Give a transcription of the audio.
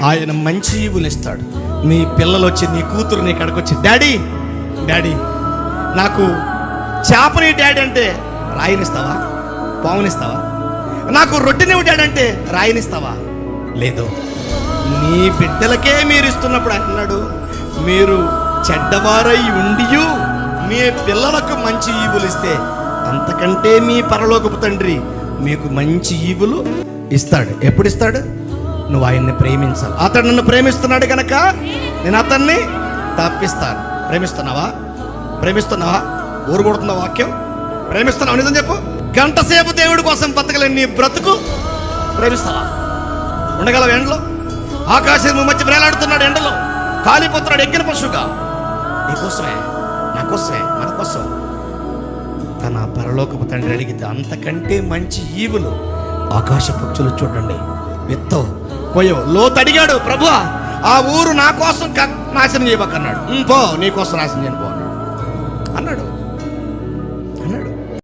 ఆయన మంచి ఈవులు ఇస్తాడు. నీ పిల్లలు వచ్చి, నీ కూతురు నీ కాడికి వచ్చి, డాడీ డాడీ నాకు చేపని డాడీ అంటే రాయినిస్తావా? పావునిస్తావా? నాకు రొట్టెనివ్వు డాడీ అంటే రాయినిస్తావా? లేదు. నీ బిడ్డలకే మీరు ఇస్తున్నప్పుడు అన్నాడు, మీరు చెడ్డవారై ఉండియు మీ పిల్లలకు మంచి ఈవులు ఇస్తే అంతకంటే మీ పరలోకపు తండ్రి మీకు మంచి ఈవులు ఇస్తాడు. ఎప్పుడు ఇస్తాడు? నువ్వు ఆయన్ని ప్రేమించాలి. అతడు నన్ను ప్రేమిస్తున్నాడు కనుక నేను అతన్ని తప్పిస్తాను. ప్రేమిస్తున్నావా? ప్రేమిస్తున్నావా? ఊరు కొడుతున్న వాక్యం ప్రేమిస్తున్నావా? నిజం చెప్పు. గంట సేపు దేవుడి కోసం బతకలేని నీ బ్రతుకు ప్రేమిస్తావా? ఉండగలవు ఎండలో? ఆకాశం మధ్య వేలాడుతున్నాడు, ఎండలో కాలిపోతున్నాడు, ఎక్కిన పశువుగా. నీకోసమే, నా కోసమే, మన కోసం తన పరలోకపు తండ్రి అడిగితే అంతకంటే మంచి ఈవులు. ఆకాశ పక్షులు చూడండి, విత్తో కొయ్యో. లోతు అడిగాడు, ప్రభువా ఆ ఊరు నా కోసం నాశనం చేయబోకన్నాడు. పో, నీ కోసం నాశనం చేయను పో అన్నాడు.